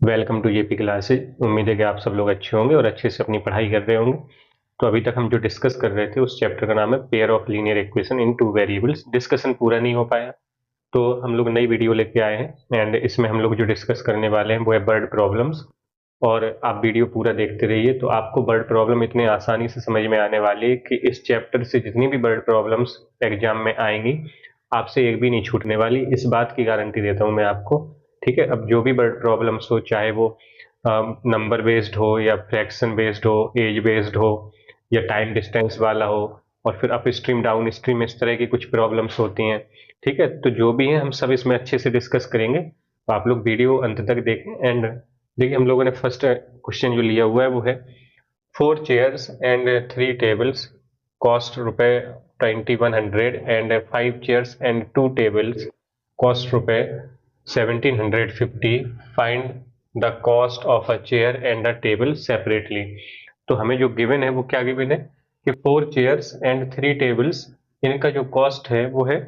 Welcome to JP classes. उम्मीद है कि आप सब लोग अच्छे होंगे और अच्छे से अपनी पढ़ाई कर रहे होंगे। तो अभी तक हम जो डिस्कस कर रहे थे उस चैप्टर का नाम है pair of linear equation in two variables. Discussion पूरा नहीं हो पाया तो हम लोग नई वीडियो लेके आए हैं एंड इसमें हम लोग जो डिस्कस करने वाले हैं वो है बर्ड प्रॉब्लम्स। और आप वीडियो पूरा देखते रहिए तो आपको बर्ड प्रॉब्लम इतनी आसानी से समझ में आने वाली है कि इस चैप्टर से जितनी भी बर्ड प्रॉब्लम्स एग्जाम में आएंगी आपसे एक भी नहीं छूटने वाली, इस बात की गारंटी देता हूं मैं आपको। ठीक है, अब जो भी बर्ड प्रॉब्लम्स हो, चाहे वो नंबर बेस्ड हो या फ्रैक्शन बेस्ड हो, एज बेस्ड हो या टाइम डिस्टेंस वाला हो, और फिर अप स्ट्रीम डाउन स्ट्रीम इस तरह की कुछ प्रॉब्लम्स होती हैं। ठीक है, तो जो भी है हम सब इसमें अच्छे से डिस्कस करेंगे, तो आप लोग वीडियो अंत तक देखें। एंड देखिए, हम लोगों ने फर्स्ट क्वेश्चन जो लिया हुआ है वो है 4 चेयर्स एंड 3 टेबल्स कॉस्ट रुपए 2100 and 5 chairs and 2 tables cost रुपए 1750। Find the cost of a chair and a table separately. तो हमें जो गिवन है वो क्या गिवन है कि 4 चेयर्स एंड 3 टेबल्स, इनका जो कॉस्ट है वो है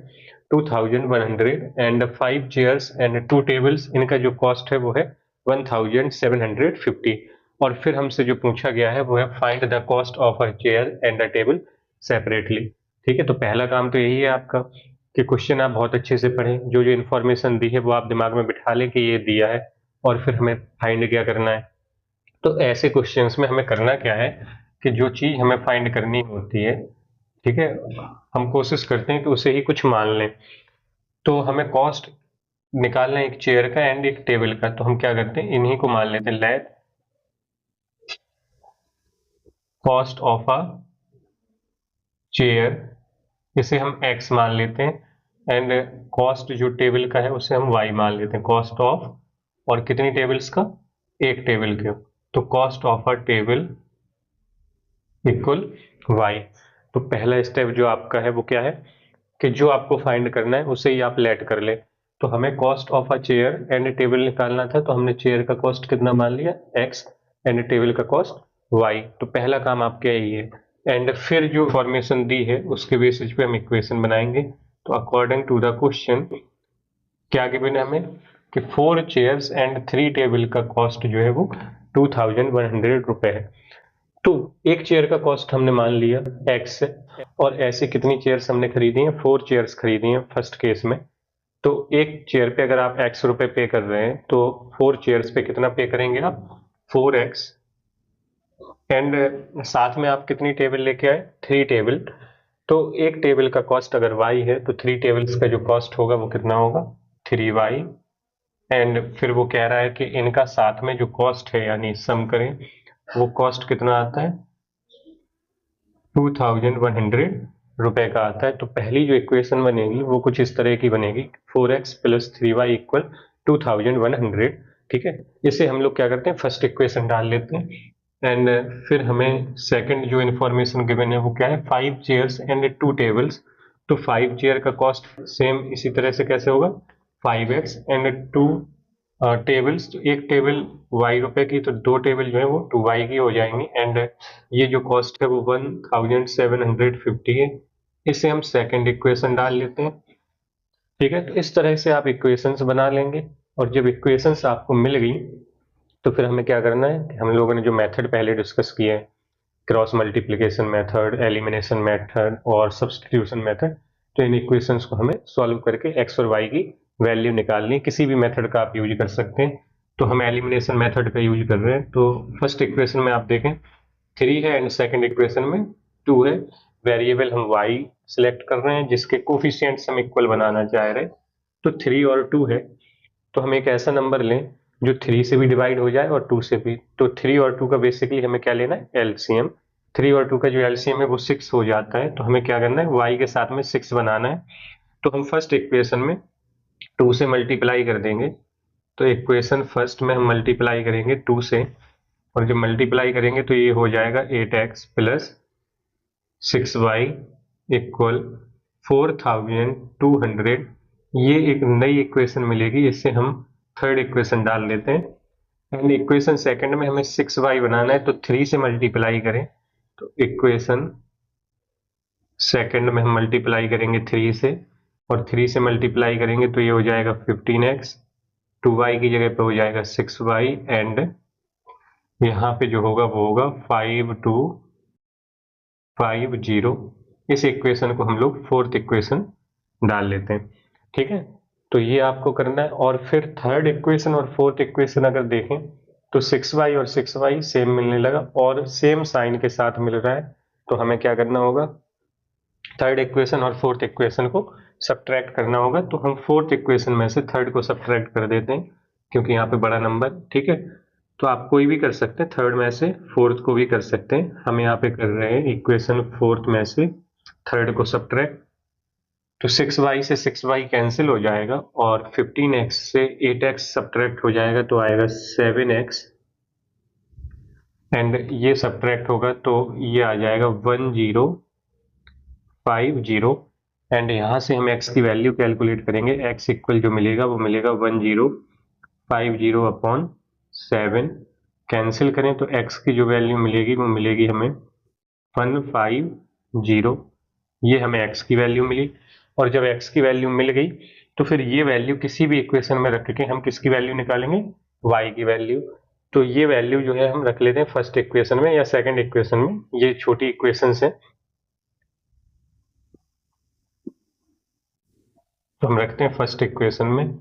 2100 एंड 5 चेयर्स एंड 2 टेबल्स, इनका जो कॉस्ट है वो है 1750। और फिर हमसे जो पूछा गया है वो है find the cost of a chair and a table separately. ठीक है, तो पहला काम तो यही है आपका कि क्वेश्चन आप बहुत अच्छे से पढ़ें, जो जो इन्फॉर्मेशन दी है वो आप दिमाग में बिठा लें कि ये दिया है, और फिर हमें फाइंड क्या करना है। तो ऐसे क्वेश्चंस में हमें करना क्या है कि जो चीज हमें फाइंड करनी होती है, ठीक है, हम कोशिश करते हैं कि उसे ही कुछ मान लें। तो हमें कॉस्ट निकालना है एक चेयर का एंड एक टेबल का, तो हम क्या करते हैं, इन्हीं को मान लेते हैं। Let cost of a chair, इसे हम x मान लेते हैं, एंड कॉस्ट जो टेबल का है उसे हम y मान लेते हैं। कॉस्ट ऑफ, और कितनी टेबल्स का, एक टेबल के। तो cost of a table equal y। तो पहला स्टेप जो आपका है वो क्या है कि जो आपको फाइंड करना है उसे ही आप लेट कर ले। तो हमें cost of a chair and table निकालना था, तो हमने चेयर का कॉस्ट कितना मान लिया, x, एंड टेबल का कॉस्ट y। तो पहला काम आपका यही है। एंड फिर जो फॉर्मेशन दी है उसके बेसिस पे हम इक्वेशन बनाएंगे। तो अकॉर्डिंग टू द क्वेश्चन क्या गिवन है हमें कि 4 चेयर्स एंड 3 टेबल का कॉस्ट जो है वो 2100 रुपए है। तो एक चेयर का कॉस्ट हमने मान लिया एक्स, और ऐसे कितनी चेयर्स हमने खरीदी हैं, 4 चेयर्स खरीदी हैं फर्स्ट केस में। तो एक चेयर पे अगर आप एक्स रुपए पे कर रहे हैं तो 4 चेयर्स पे कितना पे करेंगे आप, 4x। एंड साथ में आप कितनी टेबल लेके आए, 3 टेबल। तो एक टेबल का कॉस्ट अगर y है तो 3 टेबल्स का जो कॉस्ट होगा वो कितना होगा, 3y। एंड फिर वो कह रहा है कि इनका साथ में जो कॉस्ट है यानी सम करें, वो कॉस्ट कितना आता है, 2100 रुपए का आता है। तो पहली जो इक्वेशन बनेगी वो कुछ इस तरह की बनेगी, 4x प्लस 3y इक्वल 2100। ठीक है, इसे हम लोग क्या करते हैं, फर्स्ट इक्वेशन डाल लेते हैं। एंड फिर हमें सेकंड जो इन्फॉर्मेशन गिवन है वो क्या है, 5 चेयर्स एंड 2 टेबल्स। तो 5 चेयर का कॉस्ट सेम इसी तरह से कैसे होगा, 5x, एंड 2 टेबल्स, तो एक टेबल y रुपए की, तो 2 टेबल जो है वो 2y की हो जाएंगी। एंड ये जो कॉस्ट है वो 1750 है। इसे हम सेकंड इक्वेशन डाल लेते हैं। ठीक है, तो इस तरह से आप इक्वेशंस बना लेंगे। और जब इक्वेशंस आपको मिल गई तो फिर हमें क्या करना है कि हम लोगों ने जो मेथड पहले डिस्कस किए हैं, cross multiplication method, elimination method और सब्स्टिट्यूशन मेथड, तो इन इक्वेशंस को हमें सॉल्व करके एक्स और वाई की वैल्यू निकालनी है। किसी भी मेथड का आप यूज कर सकते हैं, तो हम एलिमिनेशन मेथड का यूज कर रहे हैं। तो फर्स्ट इक्वेशन में आप देखें 3 है एंड सेकंड इक्वेशन में 2 है। वेरिएबल हम y सिलेक्ट कर रहे हैं जिसके कोफिशिएंट्स हम इक्वल बनाना चाह रहे हैं। तो 3 और 2 है, तो हम एक ऐसा नंबर लें जो 3 से भी डिवाइड हो जाए और 2 से भी। तो 3 और 2 का बेसिकली हमें क्या लेना है, एलसीएम। 3 और 2 का जो एलसीएम है वो 6 हो जाता है, तो हमें क्या करना है, y के साथ में 6 बनाना है। तो हम फर्स्ट इक्वेशन में 2 से मल्टीप्लाई कर देंगे। तो इक्वेशन फर्स्ट में हम मल्टीप्लाई करेंगे 2 से, और जब मल्टीप्लाई करेंगे तो ये हो जाएगा 8x प्लस 6y इक्वल 4200। ये एक नई इक्वेशन मिलेगी, इससे हम थर्ड इक्वेशन डाल लेते हैं। एंड इक्वेशन सेकंड में हमें 6y बनाना है, तो 3 से मल्टीप्लाई करें। तो इक्वेशन सेकंड में हम मल्टीप्लाई करेंगे 3 से, और 3 से मल्टीप्लाई करेंगे तो ये हो जाएगा 15x। 2y की जगह पे हो जाएगा 6y एंड यहाँ पे जो होगा वो होगा 5250। इस इक्वेशन को हम लोग फोर्थ इक्वेशन डाल लेते हैं। ठीक है, तो ये आपको करना है। और फिर थर्ड इक्वेशन और फोर्थ इक्वेशन अगर देखें तो 6y और 6y सेम मिलने लगा और सेम साइन के साथ मिल रहा है, तो हमें क्या करना होगा, थर्ड इक्वेशन और फोर्थ इक्वेशन को सब्ट्रैक्ट करना होगा। तो हम फोर्थ इक्वेशन में से थर्ड को सब्ट्रैक्ट कर देते हैं क्योंकि यहाँ पे बड़ा नंबर। ठीक है, तो आप कोई भी कर सकते हैं, थर्ड में से फोर्थ को भी कर सकते हैं। हम यहाँ पे कर रहे हैं इक्वेशन फोर्थ में से थर्ड को सब्ट्रैक्ट। तो 6y से 6y कैंसिल हो जाएगा और 15x से 8x सब्ट्रैक्ट हो जाएगा तो आएगा 7x एंड ये सब्ट्रैक्ट होगा तो ये आ जाएगा 1050 एंड यहाँ से हम x की वैल्यू कैलकुलेट करेंगे। x इक्वल जो मिलेगा वो मिलेगा 1050 अपॉन 7। कैंसिल करें तो x की जो वैल्यू मिलेगी वो मिलेगी हमें 150। ये हमें x की वैल्यू मिली और जब x की वैल्यू मिल गई तो फिर ये वैल्यू किसी भी इक्वेशन में रख के हम किसकी वैल्यू निकालेंगे, y की वैल्यू। तो ये वैल्यू जो है हम रख लेते हैं फर्स्ट इक्वेशन में या सेकंड इक्वेशन में, ये छोटी इक्वेशंस है तो हम रखते हैं फर्स्ट इक्वेशन में।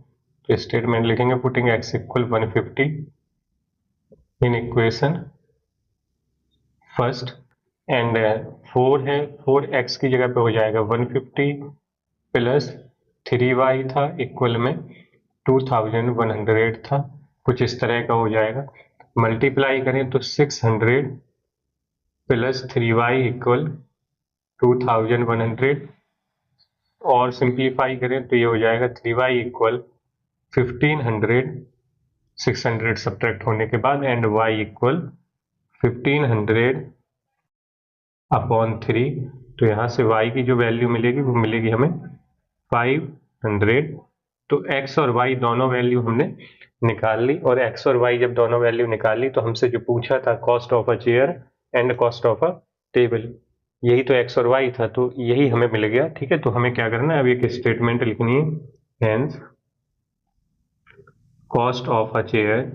तो स्टेटमेंट लिखेंगे putting x equal 150 in equation first and 4 है, 4x की जगह पे हो जाएगा 150 प्लस 3y था इक्वल में 2100 था, कुछ इस तरह का हो जाएगा। मल्टीप्लाई करें तो 600 प्लस 3y इक्वल 2100 और सिंप्लीफाई करें तो ये हो जाएगा 3y इक्वल 1500 600 सब्ट्रैक्ट होने के बाद एंड y इक्वल 1500 अपॉन 3। तो यहाँ से y की जो वैल्यू मिलेगी वो मिलेगी हमें 500। तो x और y दोनों वैल्यू हमने निकाल ली और x और y जब दोनों वैल्यू निकाल ली तो हमसे जो पूछा था cost of a chair and cost of a table, यही तो x और y था, तो यही हमें मिल गया। ठीक है, तो हमें क्या करना है, अब एक स्टेटमेंट लिखनी है, hence cost of a chair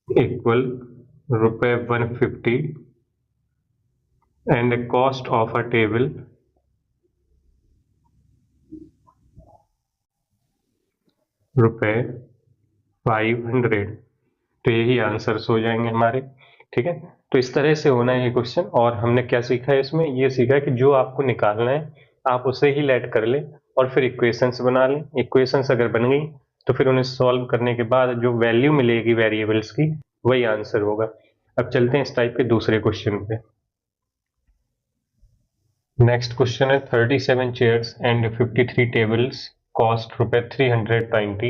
equal ₹150 and cost of a table ₹500। तो यही आंसर्स हो जाएंगे हमारे। ठीक है, तो इस तरह से होना है ये क्वेश्चन। और हमने क्या सीखा है इसमें, ये सीखा है कि जो आपको निकालना है आप उसे ही लेट कर लें और फिर इक्वेशंस बना लें। इक्वेशंस अगर बन गई तो फिर उन्हें सॉल्व करने के बाद जो वैल्यू मिलेगी वेरिएबल्स की वही आंसर होगा। अब चलते हैं इस टाइप के दूसरे क्वेश्चन पे। नेक्स्ट क्वेश्चन है 37 chairs and 53 tables cost ₹320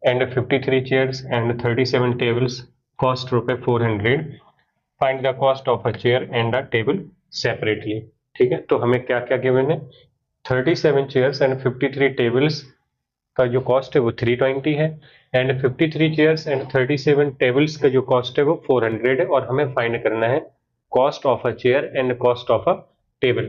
and 53 chairs and 37 tables cost ₹400. Find the cost of a chair and a table separately. ठीक है, तो हमें क्या क्या गिवन है, 37 chairs and 53 tables का जो कॉस्ट है वो 320 है एंड 53 chairs and 37 tables का जो कॉस्ट है वो 400 है और हमें फाइंड करना है cost of a chair and cost of a table.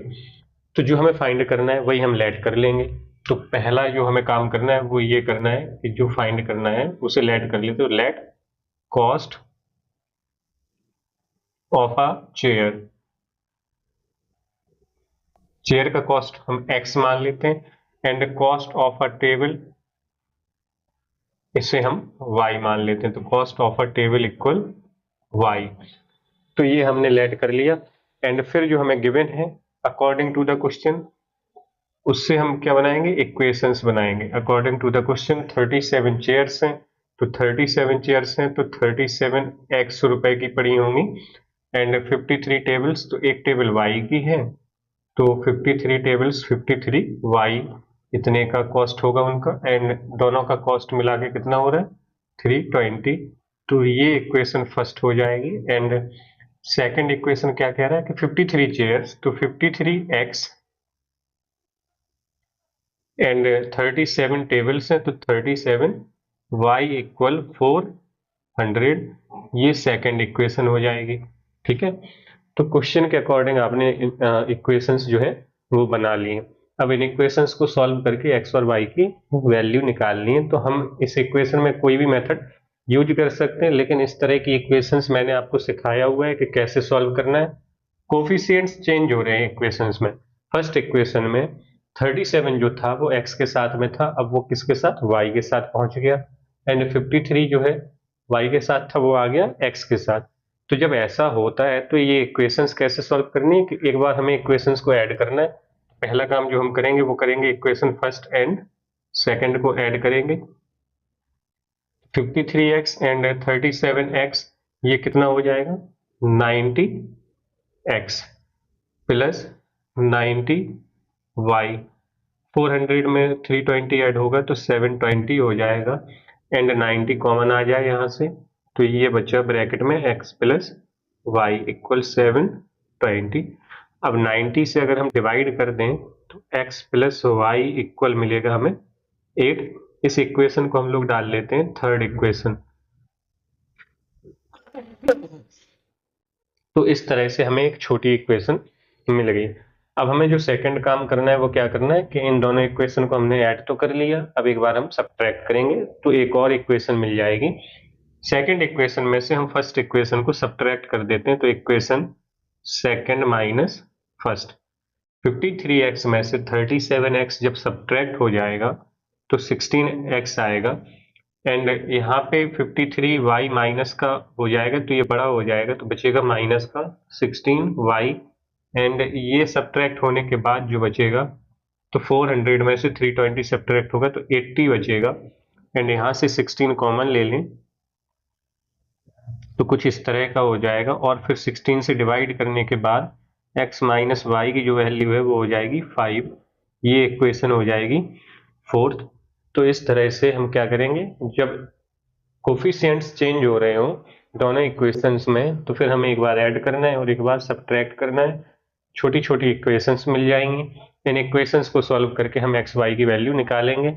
तो जो हमें फाइंड करना है वही हम लेट कर लेंगे। तो पहला जो हमें काम करना है वो ये करना है कि जो फाइंड करना है उसे लेट कर लेते, तो let cost of a chair, chair का कॉस्ट हम x मान लेते हैं and cost of a table इसे हम y मान लेते हैं। तो cost of a table equal y। तो ये हमने लेट कर लिया एंड फिर जो हमें गिवन है अकॉर्डिंग टू द क्वेश्चन उससे हम क्या बनाएंगे, इक्वेशंस बनाएंगे। According to the question 37 chairs हैं, तो 37 चेयर्स हैं तो 37 x रुपए की पड़ी होंगी एंड 53 टेबल्स, तो एक टेबल y की है तो 53 टेबल्स 53 y इतने का कॉस्ट होगा उनका एंड दोनों का कॉस्ट मिला के कितना हो रहा है 320। तो ये इक्वेशन फर्स्ट हो जाएगी एंड सेकंड इक्वेशन क्या कह रहा है कि 53 चेयर्स तो 53x एंड 37 टेबल्स हैं तो 37 y इक्वल 400, ये सेकंड इक्वेशन हो जाएगी। ठीक है, तो क्वेश्चन के अकॉर्डिंग आपने इक्वेशंस जो है वो बना ली है। अब इन इक्वेशंस को सॉल्व करके x और y की वैल्यू निकालनी है। तो हम इस इक्वेशन में कोई भी मेथड यूज कर सकते हैं, लेकिन इस तरह की इक्वेशंस मैंने आपको सिखाया हुआ है कि कैसे सॉल्व करना है। कोफिशिएंट्स चेंज हो रहे हैं इक्वेशंस में। फर्स्ट इक्वेशन में 37 जो था वो x के साथ में था, अब वो किसके साथ, y के साथ पहुंच गया। एंड 53 जो है y के साथ था, वो आ गया x के साथ। तो जब ऐसा होता है तो ये इक्वेशंस कैसे सॉल्व करनी है कि एक बार हमें इक्वेशंस को ऐड करना है। पहला काम जो हम करेंगे वो करेंगे इक्वेशन फर्स्ट एंड सेकंड को ऐड करेंगे। 53x एंड 37x ये कितना हो जाएगा, 90x प्लस 90y। 400 में 320 ऐड होगा तो 720 हो जाएगा। एंड 90 कॉमन आ जाए यहाँ से, तो ये बचा ब्रैकेट में x प्लस वाई इक्वल 720। अब 90 से अगर हम डिवाइड कर दें तो x प्लस वाई इक्वल मिलेगा हमें 8। इस इक्वेशन को हम लोग डाल लेते हैं थर्ड इक्वेशन। तो इस तरह से हमें एक छोटी इक्वेशन मिल गई। अब हमें जो सेकंड काम करना है वो क्या करना है कि इन दोनों इक्वेशन को हमने ऐड तो कर लिया, अब एक बार हम सब्ट्रैक्ट करेंगे तो एक और इक्वेशन मिल जाएगी। सेकंड इक्वेशन में से हम फर्स्ट इक्वेशन को सब्ट्रैक्ट कर देते हैं, तो equation second minus first. 53x में से 37x जब सब्ट्रैक्ट हो जाएगा तो 16x आएगा। एंड यहाँ पे 53y माइनस का हो जाएगा तो ये बड़ा हो जाएगा, तो बचेगा माइनस का 16y। एंड ये सब्ट्रैक्ट होने के बाद जो बचेगा तो 400 में से 320 सब्ट्रैक्ट होगा तो 80 बचेगा। एंड यहाँ से 16 कॉमन ले लें तो कुछ इस तरह का हो जाएगा। और फिर 16 से डिवाइड करने के बाद x माइनस वाई की जो वैल्यू है वो हो जाएगी 5। ये इक्वेशन हो जाएगी फोर्थ। तो इस तरह से हम क्या करेंगे, जब कोफिशिएंट्स चेंज हो रहे हो दोनों इक्वेशंस में तो फिर हमें एक बार ऐड करना है और एक बार सब्ट्रैक्ट करना है। छोटी छोटी इक्वेशंस मिल जाएंगी, इन इक्वेशंस को सॉल्व करके हम एक्स वाई की वैल्यू निकालेंगे।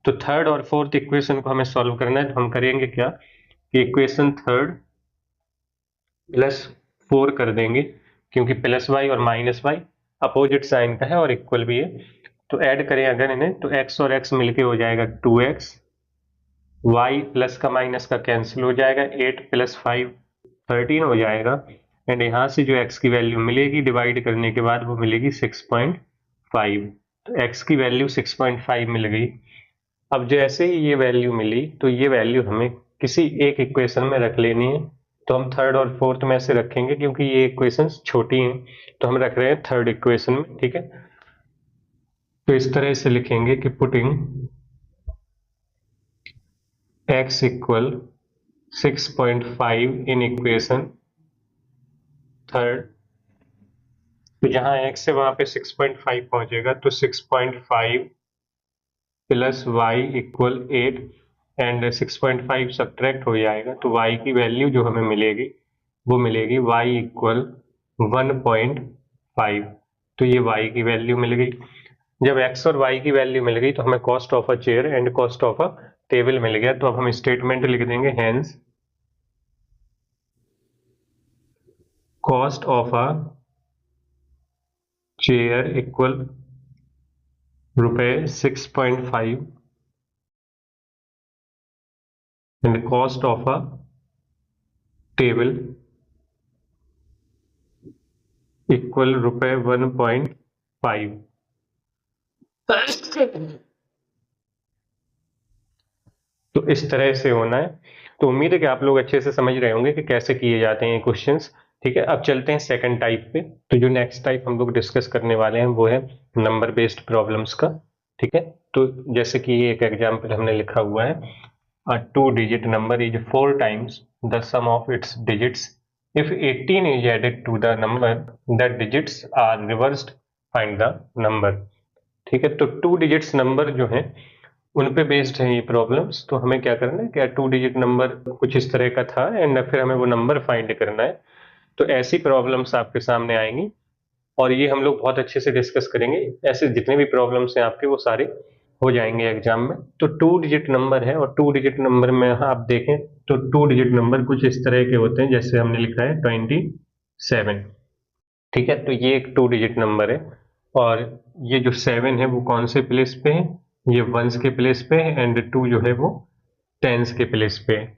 तो थर्ड और फोर्थ इक्वेशन को हमें सॉल्व करना है, तो हम करेंगे क्या कि इक्वेशन थर्ड प्लस 4 कर देंगे, क्योंकि प्लस वाई और माइनस वाई अपोजिट साइन का है और इक्वल भी है। तो ऐड करें अगर इन्हें तो x और x मिलके हो जाएगा 2x, y प्लस का माइनस का कैंसिल हो जाएगा, 8 प्लस 5 13 हो जाएगा। एंड यहाँ से जो x की वैल्यू मिलेगी डिवाइड करने के बाद वो मिलेगी 6.5। तो x की वैल्यू 6.5 मिल गई। अब जैसे ही ये वैल्यू मिली तो ये वैल्यू हमें किसी एक इक्वेशन में रख लेनी है। तो हम थर्ड और फोर्थ में से रखेंगे क्योंकि ये इक्वेशंस छोटी हैं, तो हम रख रहे हैं थर्ड इक्वेशन में, ठीक है। तो इस तरह से लिखेंगे कि putting x equal 6.5 in equation third. तो जहां x है वहां पे 6.5 पहुंचेगा, तो 6.5 प्लस वाई इक्वल 8। एंड 6.5 सब्ट्रैक्ट हो जाएगा तो y की वैल्यू जो हमें मिलेगी वो मिलेगी y इक्वल 1.5। तो ये y की वैल्यू मिल गई। जब x और y की वैल्यू मिल गई तो हमें cost of a chair and cost of a table मिल गया। तो अब हम स्टेटमेंट लिख देंगे, hence cost of a chair equal ₹6.5 and cost of a table equal ₹1.5। तो इस तरह से होना है। तो उम्मीद है कि आप लोग अच्छे से समझ रहे होंगे कि कैसे किए जाते हैं ये क्वेश्चंस, ठीक है। अब चलते हैं सेकंड टाइप पे। तो जो नेक्स्ट टाइप हम लोग डिस्कस करने वाले हैं वो है नंबर बेस्ड प्रॉब्लम्स का, ठीक है। तो जैसे कि ये एक एग्जांपल हमने लिखा हुआ है, a 2 digit number is 4 times the sum of its digits, if 18 is added to the number the digits are reversed, find the number, ठीक है। तो 2 डिजिट्स नंबर जो है उन पे बेस्ड है ये प्रॉब्लम्स। तो हमें क्या करना है, क्या 2 डिजिट नंबर कुछ इस तरह का था एंड फिर हमें वो नंबर फाइंड करना है। तो ऐसी प्रॉब्लम्स आपके सामने आएंगी और ये हम लोग बहुत अच्छे से डिस्कस करेंगे। ऐसे जितने भी प्रॉब्लम्स हैं आपके वो सारे हो जाएंगे एग्जाम में। तो 2 डिजिट नंबर है और 2 डिजिट नंबर में आप देखें तो 2 डिजिट नंबर कुछ इस तरह के होते हैं, जैसे हमने लिखा है 27, ठीक है। तो ये एक 2 डिजिट नंबर है। और ये जो 7 है वो कौन से प्लेस पे है, ये वंस के प्लेस पे है, एंड 2 जो है वो टेंस के प्लेस पे है।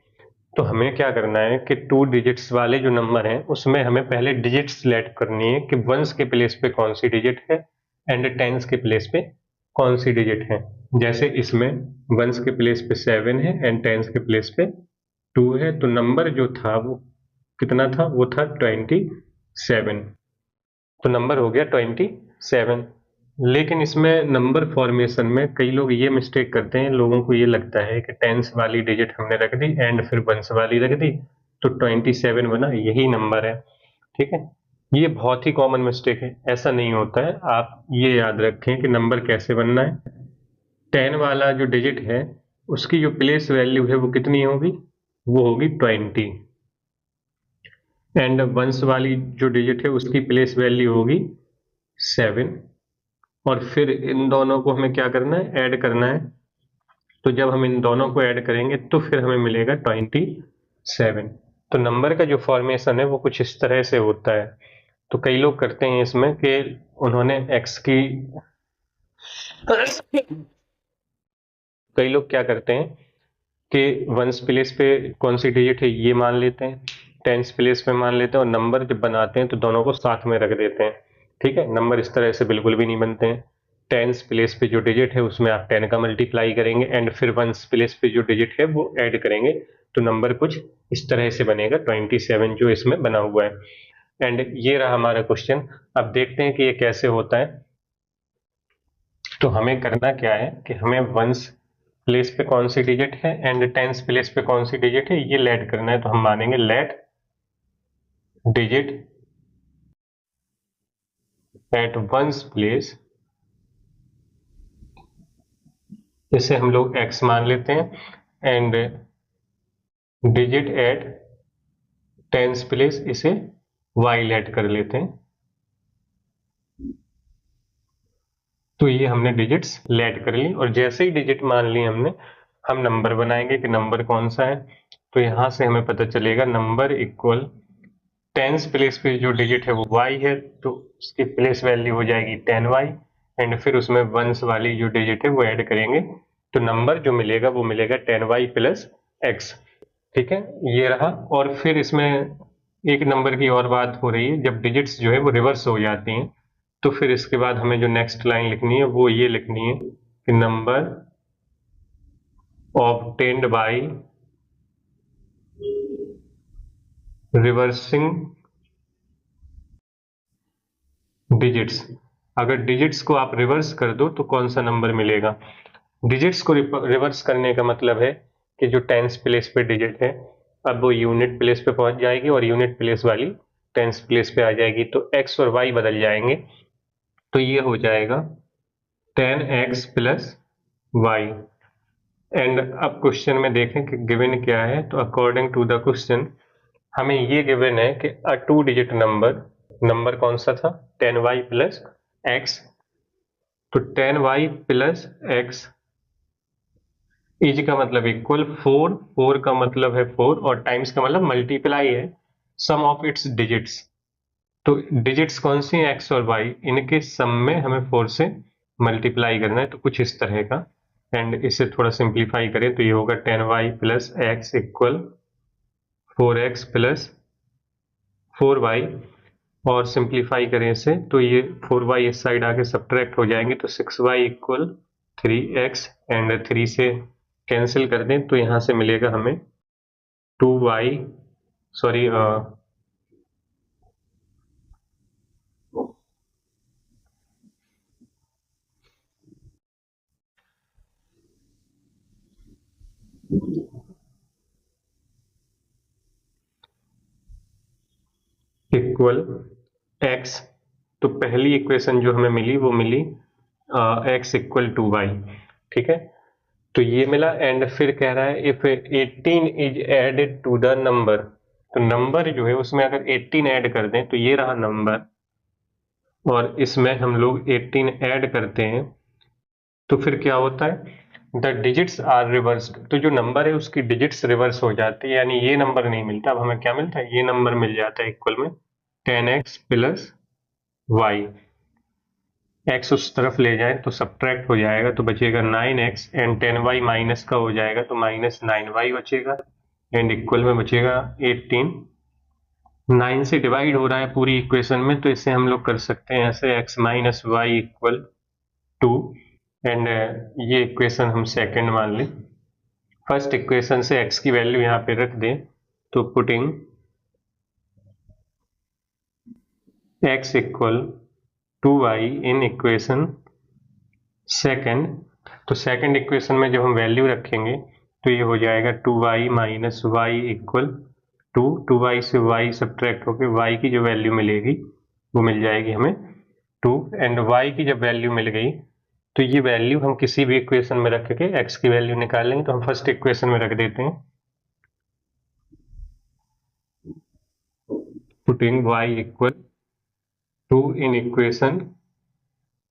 तो हमें क्या करना है कि 2 डिजिट्स वाले जो नंबर हैं उसमें हमें पहले डिजिट सिलेक्ट करनी है कि वंस के प्लेस पे कौन सी डिजिट है एंड टेंस के प्लेस पे कौन सी डिजिट है। जैसे इसमें वंस के प्लेस पे 7 है एंड टेंस के प्लेस पे 2 है, तो नंबर जो था वो कितना था, वो था 27। तो नंबर हो गया 27। लेकिन इसमें नंबर फॉर्मेशन में कई लोग ये मिस्टेक करते हैं, लोगों को ये लगता है कि टेंस वाली डिजिट हमने रख दी एंड फिर वंस वाली रख दी तो 27 बना, यही नंबर है। ठीक है, ये बहुत ही कॉमन मिस्टेक है, ऐसा नहीं होता है। आप ये याद रखें कि नंबर कैसे बनना है। 10 वाला जो डिजिट है उसकी जो प्लेस वैल्यू है वो कितनी होगी, वो होगी 20, एंड वंस वाली जो डिजिट है उसकी प्लेस वैल्यू होगी 7। और फिर इन दोनों को हमें क्या करना है, ऐड करना है। तो जब हम इन दोनों को ऐड करेंगे तो फिर हमें मिलेगा 27। तो नंबर का जो फॉर्मेशन है वो कुछ इस तरह से होता है। तो कई लोग करते हैं इसमें कि उन्होंने एक्स की कई लोग क्या करते हैं कि वंस प्लेस पे कौन सी डिजिट है ये मान लेते हैं, टेंस प्लेस पे मान लेते हैं, और नंबर जब बनाते हैं तो दोनों को साथ में रख देते हैं। ठीक है, नंबर इस तरह से बिल्कुल भी नहीं बनते हैं। टेंस प्लेस पे जो डिजिट है उसमें आप 10 का मल्टीप्लाई करेंगे एंड फिर वंस प्लेस पे जो डिजिट है वो ऐड करेंगे, तो नंबर कुछ इस तरह से बनेगा 27 जो इसमें बना हुआ है। एंड ये रहा हमारा क्वेश्चन। अब देखते हैं कि ये कैसे होता है। तो हमें करना क्या है कि हमें वंस प्लेस पे कौन सी डिजिट है एंड टेंस प्लेस पे कौन सी डिजिट है ये लेट करना है। तो हम मानेंगे let digit at ones place, इसे हम लोग x मान लेते हैं, and digit at tens place इसे y लेट कर लेते हैं। तो ये हमने डिजिट्स लेट कर ली, और जैसे ही डिजिट मान ली हमने, हम नंबर बनाएंगे कि नंबर कौन सा है। तो यहां से हमें पता चलेगा नंबर इक्वल टेंस प्लेस पे जो डिजिट है वो y है, तो उसकी प्लेस वैल्यू हो जाएगी 10y, एंड फिर उसमें वंस वाली जो डिजिट है वो ऐड करेंगे, तो नंबर जो मिलेगा वो मिलेगा 10y प्लस x। ठीक है, ये रहा। और फिर इसमें एक नंबर की और बात हो रही है, जब डिजिट्स जो है वो रिवर्स हो जाती हैं तो फिर इसके बाद हमें जो नेक्स्ट लाइन लिखनी है वो ये लिखनी है कि number obtained by reversing digits. अगर डिजिट्स को आप रिवर्स कर दो तो कौन सा नंबर मिलेगा। डिजिट्स को रिवर्स करने का मतलब है कि जो टेंस प्लेस पे डिजिट है अब वो यूनिट प्लेस पे पहुंच जाएगी और यूनिट प्लेस वाली टेंस प्लेस पे आ जाएगी, तो x और y बदल जाएंगे। तो ये हो जाएगा 10x प्लस वाई। एंड अब क्वेश्चन में देखें कि गिवन क्या है। तो अकॉर्डिंग टू द क्वेश्चन हमें ये गिवन है कि अ 2 डिजिट नंबर कौन सा था, 10y प्लस x। तो 10y प्लस x इज का मतलब इक्वल 4, 4 का मतलब है 4, और टाइम्स का मतलब मल्टीप्लाई है सम ऑफ इट्स डिजिट्स। तो डिजिट्स कौन सी हैं, x और y, इनके सम में हमें 4 से मल्टीप्लाई करना है, तो कुछ इस तरह का। एंड इसे थोड़ा सिंप्लीफाई करें तो ये होगा 10y plus x equal 4x plus 4y, और सिंप्लीफाई करें इसे तो ये 4y इस साइड आके सब्ट्रैक्ट हो जाएंगे, तो 6y इक्वल 3x, एंड 3 से कैंसिल कर दें तो यहां से मिलेगा हमें 2y, सॉरी इक्वल x। तो पहली इक्वेशन जो हमें मिली वो मिली x इक्वल टू वाई। ठीक है, तो ये मिला। एंड फिर कह रहा है if 18 is added to the number, तो नंबर जो है उसमें अगर 18 ऐड कर दें तो ये रहा नंबर, और इसमें हम लोग 18 ऐड करते हैं तो फिर क्या होता है, द डिजिट्स आर रिवर्स्ड। तो जो नंबर है उसकी डिजिट्स रिवर्स हो जाती है, यानी ये नंबर नहीं मिलता। अब हमें क्या मिलता है, ये नंबर मिल जाता है इक्वल में 10x प्लस वाई। x उस तरफ ले जाएं तो सब्ट्रैक्ट हो जाएगा, तो बचेगा 9x एंड 10y माइनस का हो जाएगा तो -9y बचेगा एंड इक्वल में बचेगा 18। 9 से डिवाइड हो रहा है पूरी इक्वेशन में, तो इसे हम लोग कर सकते हैं ऐसे x minus y equal 2 and ये इक्वेशन हम सेकंड मान लें। फर्स्ट इक्वेशन से x की वैल्यू यहाँ पे रख दें तो putting x equal 2y in equation second, तो सेकंड इक्वेशन में जब हम वैल्यू रखेंगे तो ये हो जाएगा 2y minus y equal 2y से y सब्ट्रैक्ट होकर y की जो वैल्यू मिलेगी वो मिल जाएगी हमें 2 एंड y की जब वैल्यू मिल गई तो ये वैल्यू हम किसी भी इक्वेशन में रख के x की वैल्यू निकालेंगे, तो हम फर्स्ट इक्वेशन में रख देते हैं पुटिंग y इक्वल 2 इन इक्वेशन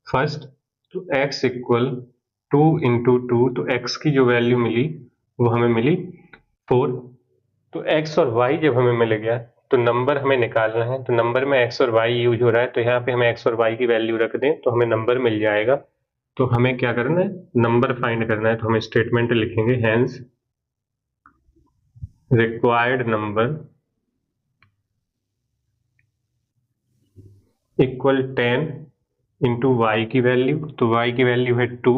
फर्स्ट, तो x इक्वल 2 इंटू 2, तो x की जो वैल्यू मिली वो हमें मिली 4। तो x और y जब हमें मिल गया तो नंबर हमें निकालना है, तो नंबर में x और y यूज हो रहा है तो यहाँ पे हमें x और y की वैल्यू रख दें तो हमें नंबर मिल जाएगा। तो हमें क्या करना है, नंबर फाइंड करना है, तो हम स्टेटमेंट लिखेंगे hence required number equal 10 into y की वैल्यू, तो y की वैल्यू है 2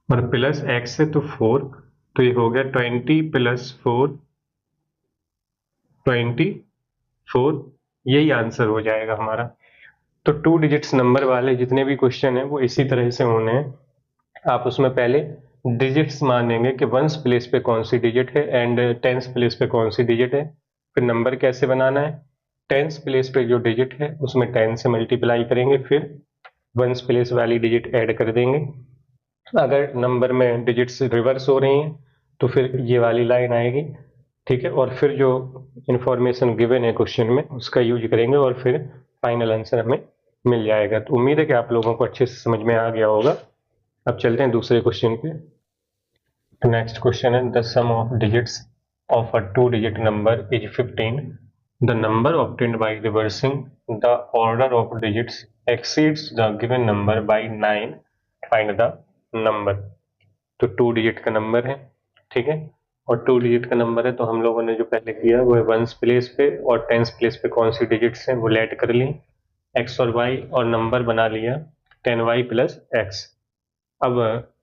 और प्लस x है तो 4, तो ये हो गया 20 प्लस 4 24, यही आंसर हो जाएगा हमारा। तो 2 डिजिट्स नंबर वाले जितने भी क्वेश्चन हैं वो इसी तरह से होने हैं। आप उसमें पहले डिजिट्स मानेंगे कि वंस प्लेस पे कौन सी डिजिट है एंड टेंस प्लेस पे कौन सी डिजिट है। फिर नंबर कैसे बनाना है, टेंस प्लेस पे जो डिजिट है उसमें 10 से मल्टीप्लाई करेंगे, फिर वंस प्लेस वाली डिजिट ऐड कर देंगे। अगर नंबर में डिजिट्स रिवर्स हो रही हैं तो फिर ये वाली लाइन आएगी, ठीक है, और फिर जो इंफॉर्मेशन गिवन है क्वेश्चन में उसका यूज करेंगे और फिर फाइनल आंसर हमें मिल जाएगा। तो उम्मीद है कि आप लोगों को अच्छे से समझ में आ गया होगा। अब चलते हैं दूसरे क्वेश्चन पे। तो नेक्स्ट क्वेश्चन है the sum of digits of a 2 digit number is 15, the number obtained by reversing the order of digits exceeds the given number by 9, find the number. तो 2 डिजिट का नंबर है, ठीक है, और 2 digit का number है तो हम लोगों ने जो पहले किया वो है वंस प्लेस पे और टेंस प्लेस पे कौन सी डिजिट्स हैं वो लेट कर ली, एक्स और वाई, और नंबर बना लिया 10y प्लस एक्स। अब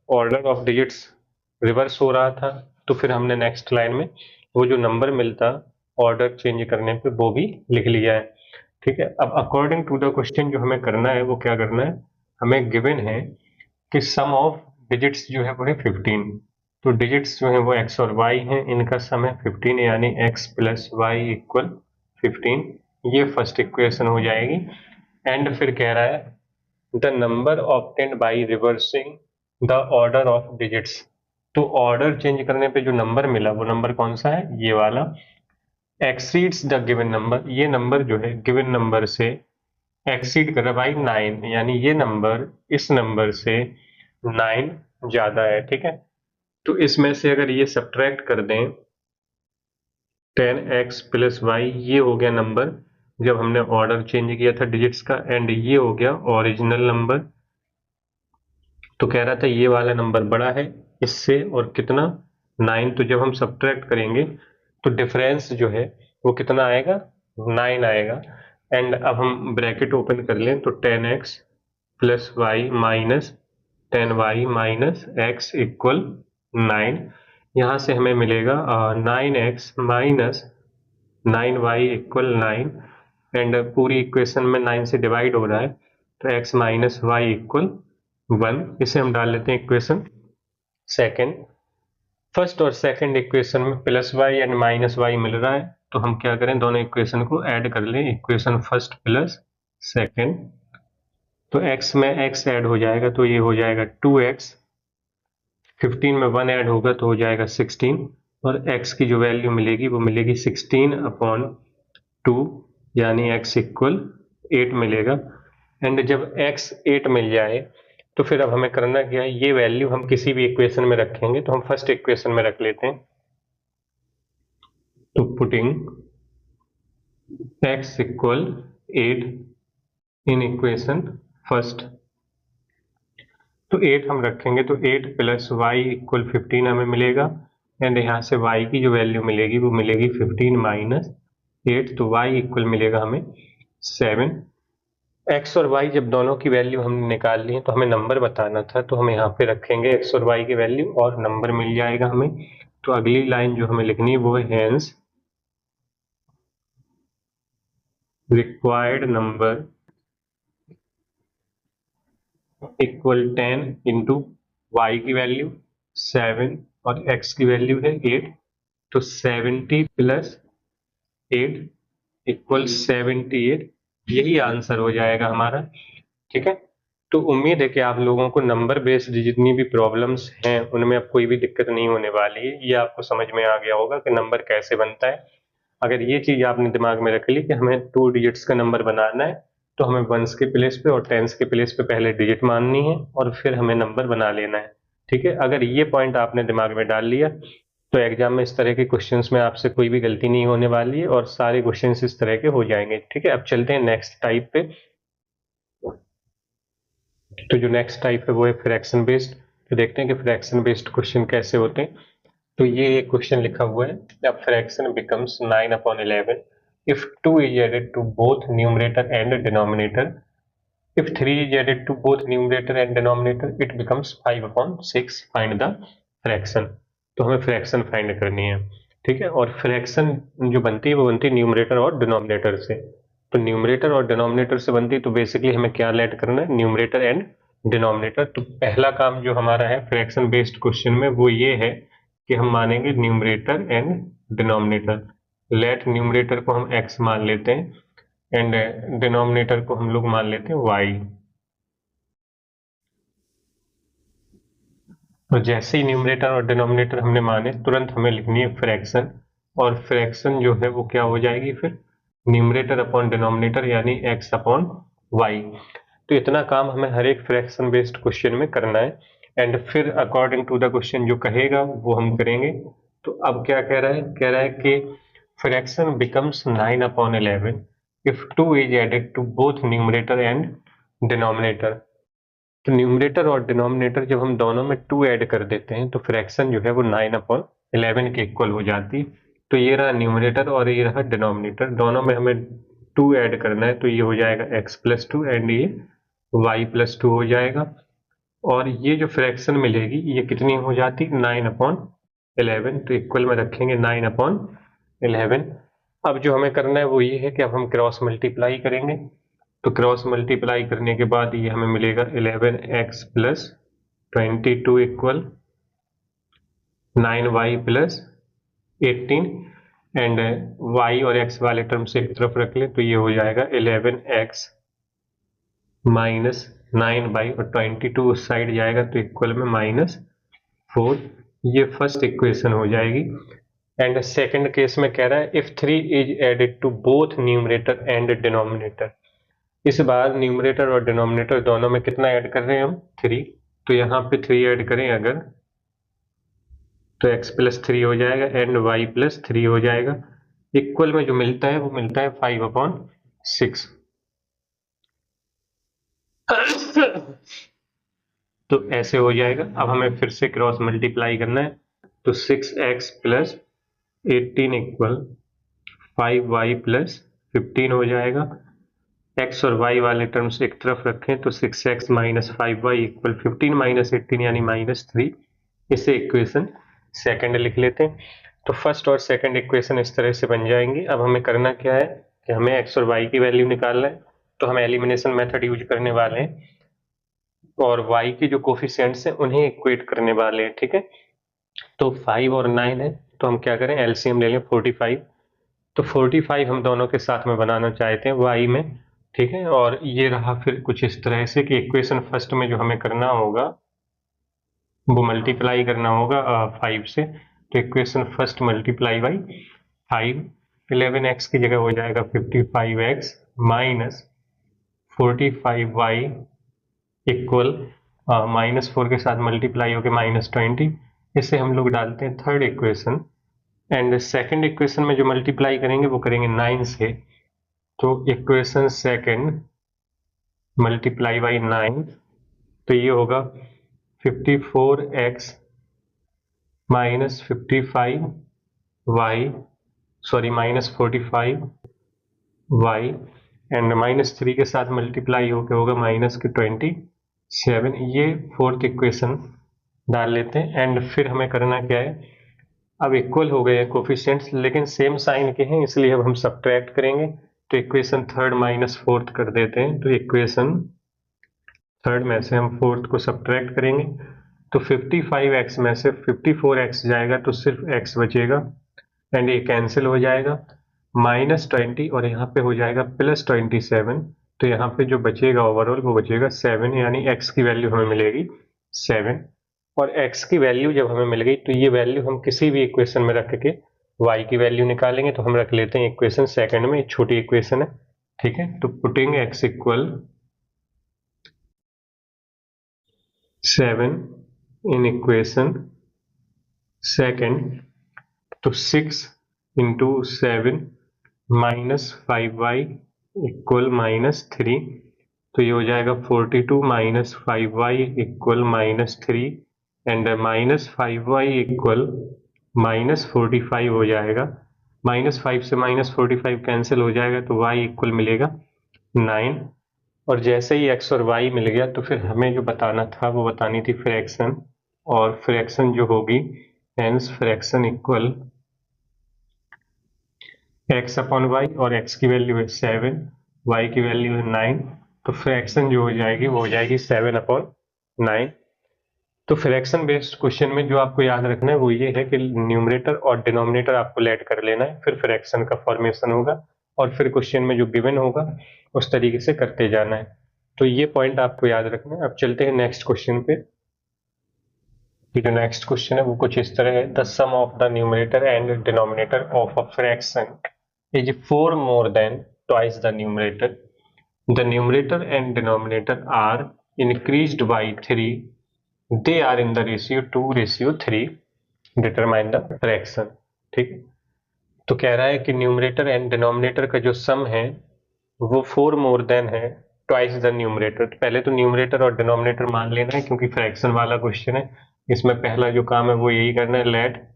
ऑर्डर ऑफ डिजिट्स रिवर्स हो रहा था तो फिर हमने नेक्स्ट लाइन में वो जो नंबर मिलता ऑर्डर चेंज करने पे वो भी लिख लिया है, ठीक है। अब अकॉर्डिंग टू द क्वेश्चन जो हमें करना है वो क्या करना है, हमें गिवन है कि सम ऑफ डिजिट्स जो है वो है 15, तो डिजिट्स जो है वो x और y हैं, इनका सम है 15 यानी x प्लस वाई इक्वल 15, ये फर्स्ट इक्वेशन हो जाएगी। एंड फिर कह रहा है the number obtained by reversing the order of digits, तो ऑर्डर चेंज करने पे जो नंबर मिला वो नंबर कौन सा है, ये वाला, एक्सीड्स द गिवन नंबर, ये नंबर जो है गिवन नंबर से एक्सीड कर रहा है बाई 9, यानी ये नंबर इस नंबर से 9 ज्यादा है, ठीक है। तो इसमें से अगर ये सब्ट्रैक्ट कर दें 10x प्लस वाई, ये हो गया नंबर जब हमने ऑर्डर चेंज किया था डिजिट्स का, एंड ये हो गया ओरिजिनल नंबर। तो कह रहा था ये वाला नंबर बड़ा है इससे और कितना 9, तो जब हम सब्ट्रैक्ट करेंगे तो डिफरेंस जो है वो कितना आएगा 9 आएगा। एंड अब हम ब्रैकेट ओपन कर लें तो 10x plus y minus 10y minus x equal 9, यहाँ से हमें मिलेगा 9x minus 9y equal 9, and पूरी इक्वेशन में 9 से डिवाइड हो रहा है तो x माइनस वाई इक्वल 1, इसे हम डाल लेते हैं इक्वेशन सेकेंड। फर्स्ट और सेकेंड इक्वेशन में plus Y and minus Y मिल रहा है तो हम क्या करें, दोनों इक्वेशन को ऐड कर लें, इक्वेशन फर्स्ट प्लस सेकेंड, तो x में x ऐड हो जाएगा तो ये हो जाएगा 2x, 15 में 1 ऐड होगा तो हो जाएगा 16, और x की जो वैल्यू मिलेगी वो मिलेगी 16/2 यानी x इक्वल 8 मिलेगा। एंड जब x 8 मिल जाए तो फिर अब हमें करना क्या है, ये वैल्यू हम किसी भी इक्वेशन में रखेंगे, तो हम फर्स्ट इक्वेशन में रख लेते हैं, तो पुटिंग x इक्वल 8 इन इक्वेशन फर्स्ट, तो 8 हम रखेंगे तो 8 प्लस वाई इक्वल 15 हमें मिलेगा, एंड यहाँ से y की जो वैल्यू मिलेगी वो मिलेगी 15 माइनस 8, तो y इक्वल मिलेगा हमें 7। x और y जब दोनों की वैल्यू हमने निकाल ली है तो हमें नंबर बताना था, तो हम यहाँ पे रखेंगे x और y की वैल्यू और नंबर मिल जाएगा हमें। तो अगली लाइन जो हमें लिखनी है वो है hence required number equal 10 into y की वैल्यू 7 और x की वैल्यू है 8, तो 70 प्लस 8 इक्वल 78, यही आंसर हो जाएगा हमारा। ठीक है, तो उम्मीद है कि आप लोगों को नंबर बेस्ड जितनी भी प्रॉब्लम्स हैं उनमें अब कोई भी दिक्कत नहीं होने वाली है। ये आपको समझ में आ गया होगा कि नंबर कैसे बनता है। अगर ये चीज आपने दिमाग में रख ली कि हमें 2 डिजिट्स का नंबर बनाना है, तो हमें वंस के प्लेस पे और टेंस के प्लेस पे पहले डिजिट माननी है और फिर हमें नंबर बना लेना है। ठीक है, अगर ये पॉइंट आपने दिमाग में डाल लिया तो एग्जाम में इस तरह के क्वेश्चंस में आपसे कोई भी गलती नहीं होने वाली है और सारे क्वेश्चंस इस तरह के हो जाएंगे। ठीक है, अब चलते हैं नेक्स्ट टाइप पे। तो जो नेक्स्ट टाइप है वो है फ्रैक्शन बेस्ड। तो देखते हैं कि फ्रैक्शन बेस्ड क्वेश्चन कैसे होते हैं। तो ये एक क्वेश्चन लिखा हुआ है, the fraction becomes 9/11 if 2 is added to both numerator and denominator, if 3 is added to both numerator and denominator it becomes 5/6, find the fraction। तो हमें फ्रैक्शन फाइंड करनी है। ठीक है, और फ्रैक्शन जो बनती है वो बनती है न्यूमरेटर और डिनोमिनेटर से। तो न्यूमरेटर और डिनोमिनेटर से बनती है, तो बेसिकली हमें क्या ऐड करना है, न्यूमरेटर एंड डिनोमिनेटर। तो पहला काम जो हमारा है फ्रैक्शन बेस्ड क्वेश्चन में वो ये है कि हम मानेंगे numerator and denominator. Let numerator को हम x मान लेते हैं एंड डिनोमिनेटर को हम लोग मान लेते हैं y। तो जैसे ही न्यूमरेटर और डिनोमिनेटर हमने माने तुरंत हमें लिखनी है फ्रैक्शन, और फ्रैक्शन जो है वो क्या हो जाएगी फिर, न्यूमरेटर अपॉन डिनोमिनेटर यानी x अपॉन वाई। तो इतना काम हमें हर एक फ्रैक्शन बेस्ड क्वेश्चन में करना है, एंड फिर अकॉर्डिंग टू द क्वेश्चन जो कहेगा वो हम करेंगे। तो अब क्या कह रहा है कि fraction becomes 9/11 if 2 is added to both numerator and denominator. तो न्यूमरेटर और डिनोमिनेटर जब हम दोनों में 2 ऐड कर देते हैं तो फ्रैक्शन जो है वो 9/11 के इक्वल हो जाती है। तो ये रहा न्यूमरेटर और ये रहा डिनोमिनेटर, दोनों में हमें 2 ऐड करना है, तो ये हो जाएगा x+2 एंड ये y+2 हो जाएगा। और ये जो फ्रैक्शन मिलेगी ये कितनी हो जाती, 9/11, तो इक्वल में रखेंगे 9/11। अब जो हमें करना है वो ये है कि अब हम क्रॉस मल्टीप्लाई करेंगे। तो क्रॉस मल्टीप्लाई करने के बाद ये हमें मिलेगा 11x plus 22 equal 9y plus 18, and y और x वाले टर्म से एक तरफ रख लें तो ये हो जाएगा 11x माइनस 9y और 22 उस साइड जाएगा तो इक्वल में -4। ये फर्स्ट इक्वेशन हो जाएगी। एंड सेकंड केस में कह रहा है if 3 is added to both numerator and denominator. इस बार न्यूमरेटर और डिनोमिनेटर दोनों में कितना ऐड कर रहे हैं हम, 3। तो यहाँ पे 3 ऐड करें अगर तो x+3 हो जाएगा एंड y+3 हो जाएगा। इक्वल में जो मिलता है वो मिलता है 5/6। तो ऐसे हो जाएगा। अब हमें फिर से क्रॉस मल्टीप्लाई करना है, तो 6x प्लस 18 इक्वल 5y+15 हो जाएगा। x और y वाले टर्म्स एक तरफ रखें तो 6x minus 5y equal 15 minus 18 यानी -3। इसे इक्वेशन सेकंड लिख लेते हैं। तो फर्स्ट और सेकंड इक्वेशन इस तरह से बन जाएंगी। अब हमें करना क्या है कि हमें x और y की वैल्यू निकालना है, तो हम एलिमिनेशन मेथड यूज करने वाले हैं और y के जो कोफिशिएंट्स हैं उन्हें इक्वेट करने वाले हैं। ठीक है, तो 5 और 9 है तो हम क्या करें, एलसीएम ले लें 45। तो 45 हम दोनों के साथ में बनाना चाहते हैं y में। ठीक है, और ये रहा फिर कुछ इस तरह से कि इक्वेशन फर्स्ट में जो हमें करना होगा वो मल्टीप्लाई करना होगा 5 से। तो equation first multiply by 5, 11x की जगह हो जाएगा 55x माइनस 45y इक्वल -4 के साथ मल्टीप्लाई होकर -20। इसे हम लोग डालते हैं third equation, and second equation में जो मल्टीप्लाई करेंगे वो करेंगे 9 से। तो इक्वेशन सेकंड मल्टीप्लाई बाई 9, तो ये होगा 54x minus 55y, sorry minus 45y, and -3 के साथ मल्टीप्लाई होकर होगा -27। ये फोर्थ इक्वेशन डाल लेते हैं एंड फिर हमें करना क्या है, अब इक्वल हो गए हैं कोफिशिएंट्स लेकिन सेम साइन के हैं, इसलिए अब हम सब्ट्रैक्ट करेंगे। तो इक्वेशन थर्ड माइनस फोर्थ कर देते हैं, तो इक्वेशन थर्ड में से हम फोर्थ को सब्ट्रैक्ट करेंगे, तो 55x में से 54x जाएगा तो सिर्फ x बचेगा एंड ये कैंसिल हो जाएगा, -20 और यहाँ पे हो जाएगा +27। तो यहाँ पे जो बचेगा ओवरऑल वो बचेगा 7, यानी x की वैल्यू हमें मिलेगी 7। और x की वैल्यू जब हमें मिल गई तो ये वैल्यू हम किसी भी इक्वेशन में रख के y की वैल्यू निकालेंगे, तो हम रख लेते हैं इक्वेशन सेकंड में, छोटी इक्वेशन है, ठीक है। तो पुटिंग x इक्वल 7 इन इक्वेशन सेकंड, तो 6 इंटू 7 -5y इक्वल -3, तो ये हो जाएगा 42 -5y equal -3 and -5y equal -45 हो जाएगा। -5 से -45 कैंसिल हो जाएगा तो y इक्वल मिलेगा 9। और जैसे ही x और y मिल गया तो फिर हमें जो बताना था वो बतानी थी फ्रैक्शन, और फ्रैक्शन जो होगी hence fraction equal x upon y, और x की वैल्यू है 7, y की वैल्यू है 9, तो फ्रैक्शन जो हो जाएगी वो हो जाएगी 7 अपॉन 9। तो फ्रैक्शन बेस्ड क्वेश्चन में जो आपको याद रखना है वो ये है कि न्यूमरेटर और डिनोमिनेटर आपको लेट कर लेना है, फिर फ्रैक्शन का फॉर्मेशन होगा और फिर क्वेश्चन में जो गिवन होगा उस तरीके से करते जाना है। तो ये पॉइंट आपको याद रखना है। अब चलते हैं नेक्स्ट क्वेश्चन पे। जो नेक्स्ट क्वेश्चन है वो कुछ इस तरह है, the sum of the numerator and denominator of a fraction is 4 more than twice the numerator. The numerator and denominator are increased by 3. They are in the ratio 2:3. Determine the fraction. ठीक है, तो कह रहा है कि numerator and denominator का जो सम है वो 4 मोर देन है ट्वाइस द न्यूमरेटर। पहले तो न्यूमरेटर और डिनोमिनेटर मान लेना है क्योंकि फ्रैक्शन वाला क्वेश्चन है, इसमें पहला जो काम है वो यही करना है, लेट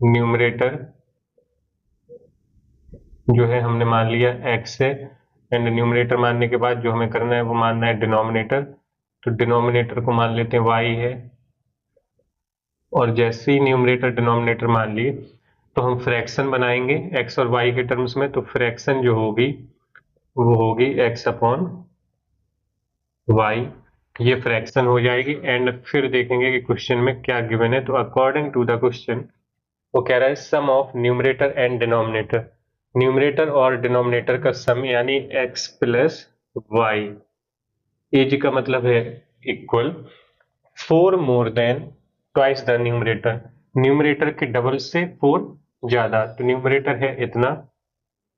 न्यूमरेटर जो है हमने मान लिया x है एंड न्यूमरेटर मानने के बाद जो हमें करना है वो मानना है डिनोमिनेटर, तो डिनोमिनेटर को मान लेते हैं y है। और जैसे ही न्यूमरेटर डिनोमिनेटर मान लिए तो हम फ्रैक्शन बनाएंगे x और y के टर्म्स में, तो फ्रैक्शन जो होगी वो होगी x अपॉन y, ये फ्रैक्शन हो जाएगी। एंड फिर देखेंगे कि क्वेश्चन में क्या गिवन है, तो अकॉर्डिंग टू द क्वेश्चन वो कह रहा है sum of numerator and denominator, numerator और डिनोमिनेटर का सम यानी x प्लस वाई, एज का मतलब है equal 4 more than twice the numerator, numerator के डबल से 4 ज्यादा, तो न्यूमरेटर है इतना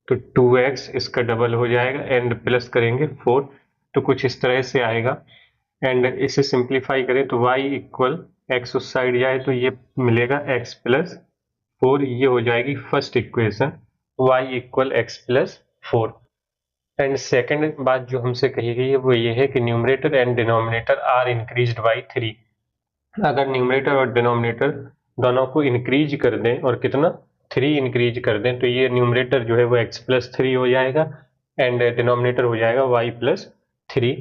तो 2x इसका डबल हो जाएगा एंड प्लस करेंगे 4, तो कुछ इस तरह से आएगा। एंड इसे सिंप्लीफाई करें तो y इक्वल x उस साइड जाए तो ये मिलेगा x प्लस 4, ये हो जाएगी first equation y equal x plus 4। And second बात जो हमसे कही गई है वो ये है कि numerator and denominator are increased by 3। अगर न्यूमरेटर और डिनोमिनेटर दोनों को इंक्रीज कर दें और कितना 3 इंक्रीज कर दें तो ये न्यूमरेटर जो है वो x प्लस 3 हो जाएगा एंड डिनोमिनेटर हो जाएगा y प्लस 3।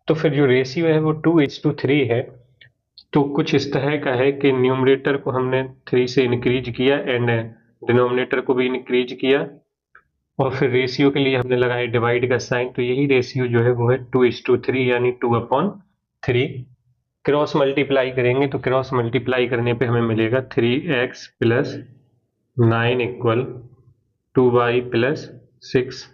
तो फिर जो रेशियो है वो 2:3 है, तो कुछ इस तरह का है कि न्यूमरेटर को हमने 3 से इंक्रीज किया एंड डिनोमिनेटर को भी इंक्रीज किया और फिर रेशियो के लिए हमने लगाया डिवाइड का साइन, तो यही रेशियो जो है वो है 2:3 यानी 2/3। क्रॉस मल्टीप्लाई करेंगे तो क्रॉस मल्टीप्लाई करने पे हमें मिलेगा 3x plus 9 equal 2y plus 6।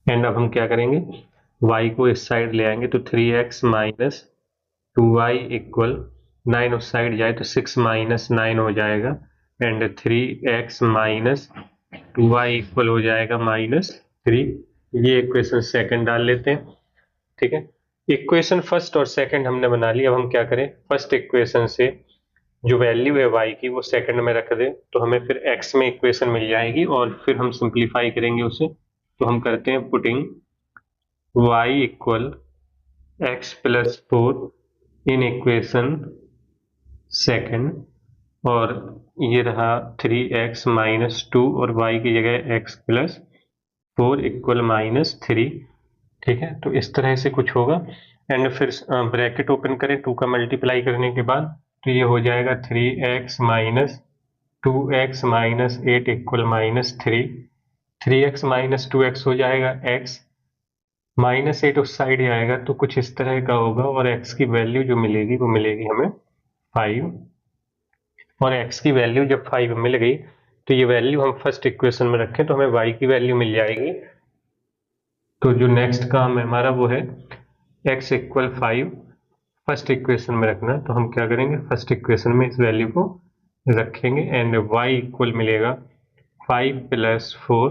And अब हम क्या करेंगे, y को इस साइड ले आएंगे तो 3x माइनस 2y इक्वल 9 उस साइड जाए तो 6 माइनस 9 हो जाएगा and 3x minus 2y equal हो जाएगा -3। ये इक्वेशन सेकंड डाल लेते हैं, ठीक है। इक्वेशन फर्स्ट और सेकंड हमने बना ली, अब हम क्या करें फर्स्ट इक्वेशन से जो वैल्यू है y की वो सेकंड में रख दें तो हमें फिर x में इक्वेशन मिल जाएगी और फिर हम सिंप्लीफाई करेंगे उसे। तो हम करते हैं putting y equal x plus 4 इन इक्वेशन सेकंड और ये रहा 3x माइनस 2 और y की जगह x प्लस 4 इक्वल माइनस 3। ठीक है, तो इस तरह से कुछ होगा एंड फिर ब्रैकेट ओपन करें 2 का मल्टीप्लाई करने के बाद तो ये हो जाएगा 3x minus 2x minus 8 equal minus 3। 3x minus 2x हो जाएगा x माइनस 8 उस साइड ही आएगा तो कुछ इस तरह का होगा और x की वैल्यू जो मिलेगी वो मिलेगी हमें 5 और x की वैल्यू जब 5 मिल गई तो ये वैल्यू हम फर्स्ट इक्वेशन में रखें तो हमें y की वैल्यू मिल जाएगी। तो जो नेक्स्ट काम है हमारा वो है x इक्वल 5 फर्स्ट इक्वेशन में रखना। तो हम क्या करेंगे, फर्स्ट इक्वेशन में इस वैल्यू को रखेंगे एंड y इक्वल मिलेगा 5 प्लस 4।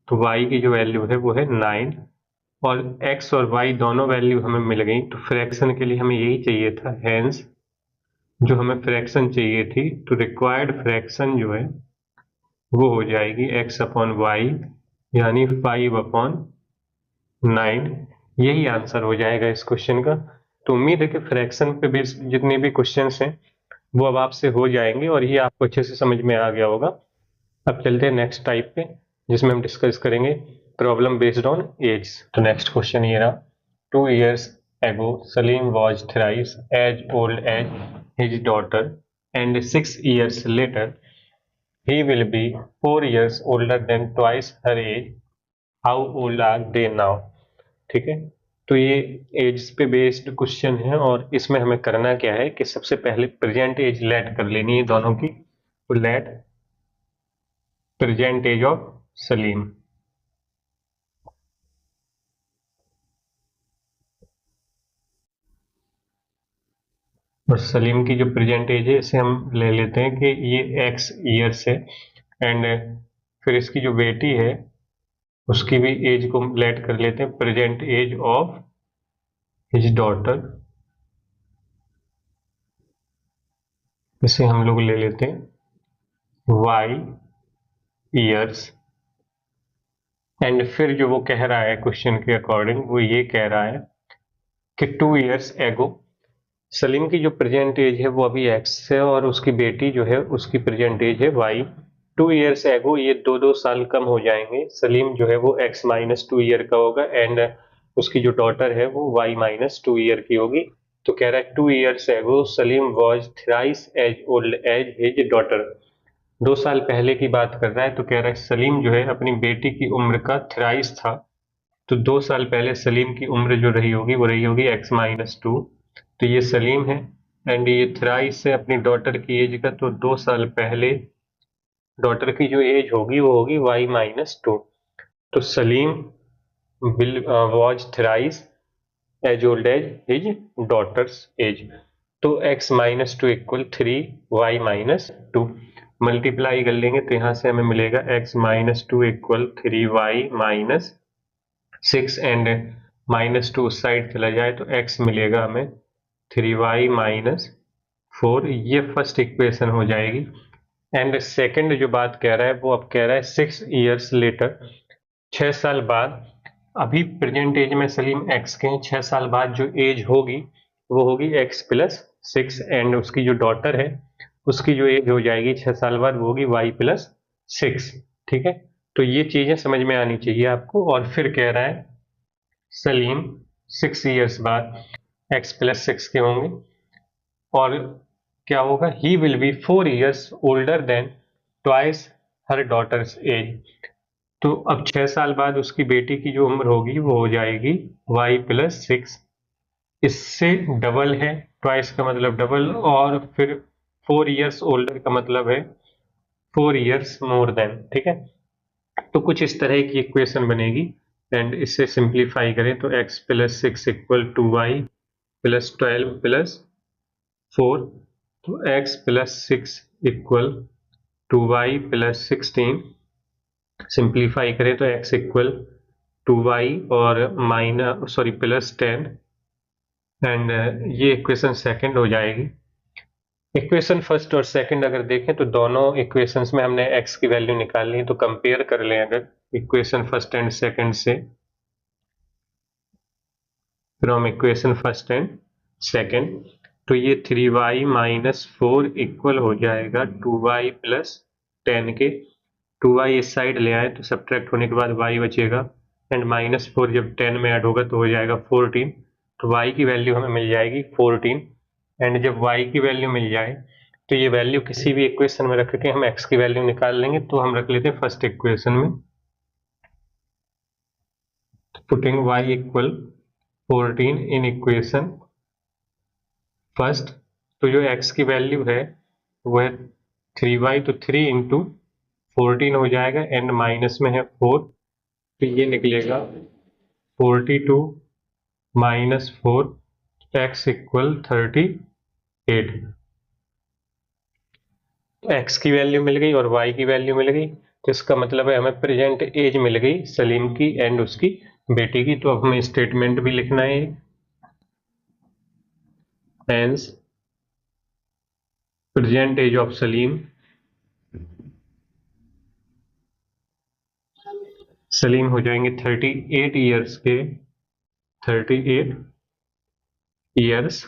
तो y की जो वैल्यू है वो है 9 और x और y दोनों वैल्यू हमें मिल गई। तो फ्रैक्शन के लिए हमें यही चाहिए था, हेंस जो हमें फ्रैक्शन चाहिए थी तो रिक्वायर्ड फ्रैक्शन जो है वो हो जाएगी x अपॉन वाई यानी 5 अपॉन 9। यही आंसर हो जाएगा इस क्वेश्चन का। तो उम्मीद है कि फ्रैक्शन पे भी जितने भी क्वेश्चंस हैं वो अब आपसे हो जाएंगे और ये आपको अच्छे से समझ में आ गया होगा। अब चलते हैं नेक्स्ट टाइप पे जिसमें हम डिस्कस करेंगे प्रॉब्लम बेस्ड ऑन एज। तो नेक्स्ट क्वेश्चन ये रहा, 2 years ago Salim was thrice as old as his daughter and 6 years later he will be 4 years older than twice her age. How old are they now? ठीक है, तो ये as पे based question है और इसमें हमें करना क्या है कि सबसे पहले प्रेजेंट एज लेट कर लेनी है दोनों की। तो let present age of Salim और सलीम की जो प्रेजेंट एज है इसे हम ले लेते हैं कि ये x ईयर्स है एंड फिर इसकी जो बेटी है उसकी भी एज को लेट कर लेते हैं present age of his daughter. इसे हम लोग ले लेते हैं y ईयर्स एंड फिर जो वो कह रहा है क्वेश्चन के अकॉर्डिंग वो ये कह रहा है कि 2 years एगो सलीम की जो प्रेजेंट एज है वो अभी x है और उसकी बेटी जो है उसकी प्रेजेंट एज है y। 2 years एगो ये दो दो साल कम हो जाएंगे, सलीम जो है वो x माइनस 2 ईयर का होगा एंड उसकी जो डॉटर है वो y माइनस 2 ईयर की होगी। तो कह रहा है 2 years ago Salim was thrice as old as his daughter. 2 साल पहले की बात कर रहा है तो कह रहा है सलीम जो है अपनी बेटी की उम्र का थ्राइस था। तो 2 साल पहले सलीम की उम्र जो रही होगी वो रही होगी x माइनस 2। तो ये सलीम है एंड ये थ्राइस है अपनी डॉटर की एज का, तो 2 साल पहले डॉटर की जो एज होगी वो होगी y माइनस 2। तो Salim will was thrice as old as his daughter's age. तो x minus 2 equal 3y minus 2 multiply कर लेंगे तो यहाँ से हमें मिलेगा x minus 2 equal 3y minus 6 and minus 2 उस साइड चला जाए तो x मिलेगा हमें 3y माइनस 4। ये फर्स्ट इक्वेशन हो जाएगी एंड सेकंड जो बात कह रहा है वो अब कह रहा है 6 years लेटर 6 साल बाद। अभी प्रेजेंट एज में सलीम x के 6 साल बाद जो एज होगी वो होगी x प्लस 6 एंड उसकी जो डॉटर है उसकी जो एज हो जाएगी 6 साल बाद वो होगी y प्लस 6। ठीक है, तो ये चीजें समझ में आनी चाहिए आपको। और फिर कह रहा है सलीम 6 years बाद x प्लस 6 के होंगे और क्या होगा, he will be 4 years older than twice her daughters age. तो अब 6 साल बाद उसकी बेटी की जो उम्र होगी वो हो जाएगी y प्लस 6। इससे डबल है, ट्वाइस का मतलब डबल और फिर 4 years ओल्डर का मतलब है 4 years मोर देन। ठीक है, तो कुछ इस तरह की इक्वेशन बनेगी एंड इससे सिंप्लीफाई करें तो x plus 6 equal 2y plus 12 plus 4। तो x plus 6 equal 2y plus 16 simplify करें तो x इक्वल 2y और माइनस प्लस 10 एंड ये इक्वेशन सेकंड हो जाएगी। इक्वेशन फर्स्ट और सेकंड अगर देखें तो दोनों इक्वेशंस में हमने x की वैल्यू निकालनी है, तो कंपेयर कर लें अगर इक्वेशन फर्स्ट एंड सेकंड से, from equation first and second, तो ये 3y माइनस 4 इक्वल हो जाएगा 2y प्लस 10 के। 2y इस साइड ले आए तो सब्ट्रैक्ट होने के बाद y बचेगा, एंड माइनस 4 जब 10 में ऐड होगा तो हो जाएगा 14। तो y की वैल्यू हमें मिल जाएगी 14, एंड जब y की वैल्यू मिल जाए तो ये वैल्यू किसी भी इक्वेशन में रख के हम x की वैल्यू निकाल लेंगे। तो हम रख लेते हैं फर्स्ट इक्वेशन में, पुटिंग y इक्वल 14 इन इक्वेशन फर्स्ट, तो जो x की वैल्यू है वो है 3y, तो 3 इंटू 14 हो जाएगा, एंड माइनस में है 4, तो ये निकलेगा 42 माइनस 4, x इक्वल 38। तो x की वैल्यू मिल गई और y की वैल्यू मिल गई, तो इसका मतलब है हमें प्रेजेंट एज मिल गई सलीम की एंड उसकी बेटी की। तो अब हमें स्टेटमेंट भी लिखना है, hence present age of Salim, Salim हो जाएंगे 38 ईयर्स के, 38 years,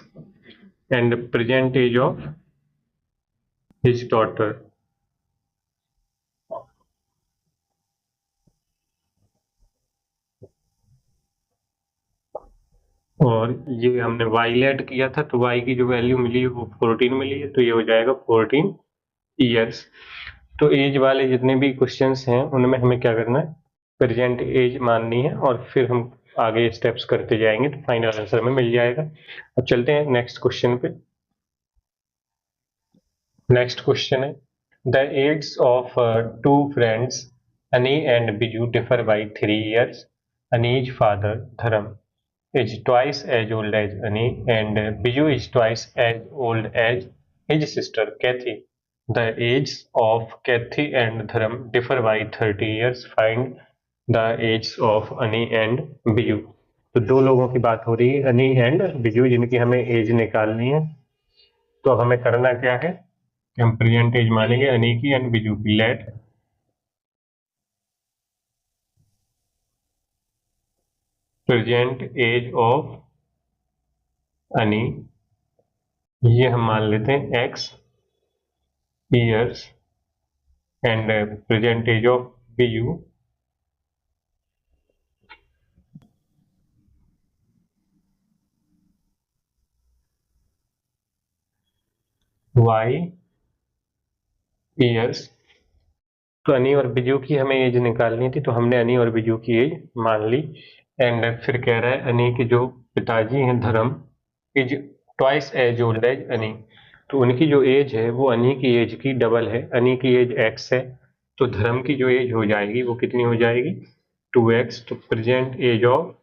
and present age of his daughter, और ये हमने y लेट किया था तो y की जो वैल्यू मिली है वो 14 मिली है, तो ये हो जाएगा 14 ईयर्स। तो एज वाले जितने भी क्वेश्चंस हैं उनमें हमें क्या करना है, प्रेजेंट एज माननी है, और फिर हम आगे स्टेप्स करते जाएंगे तो फाइनल आंसर हमें मिल जाएगा। अब चलते हैं नेक्स्ट क्वेश्चन पे। नेक्स्ट क्वेश्चन है, the age of two friends Ani and Biju differ by 3 years। Ani's father Dharam is twice as old as Annie, and Biju is twice as old as his sister Kathy. The ages of Kathy and Dharam differ by 30 years. Find the ages of Annie and Biju. तो दो लोगों की बात हो रही है, अनी and Biju, जिनकी हमें एज निकालनी है। तो अब हमें करना क्या है कि हम प्रेजेंट एज मानेंगे अनी की एंड बिजू की। लेट प्रेजेंट एज ऑफ अनी, ये हम मान लेते हैं x years, and present age of BU y years. तो अनी और बिजू की हमें एज निकालनी थी, तो हमने अनी और बिजू की एज मान ली, एंड फिर कह रहा है अनी के जो पिताजी हैं Dharam is twice as old as Ani, तो उनकी जो एज है वो अनी की एज की डबल है। अनी की एज x है, तो धर्म की जो एज हो जाएगी वो कितनी हो जाएगी 2x। तो प्रेजेंट एज ऑफ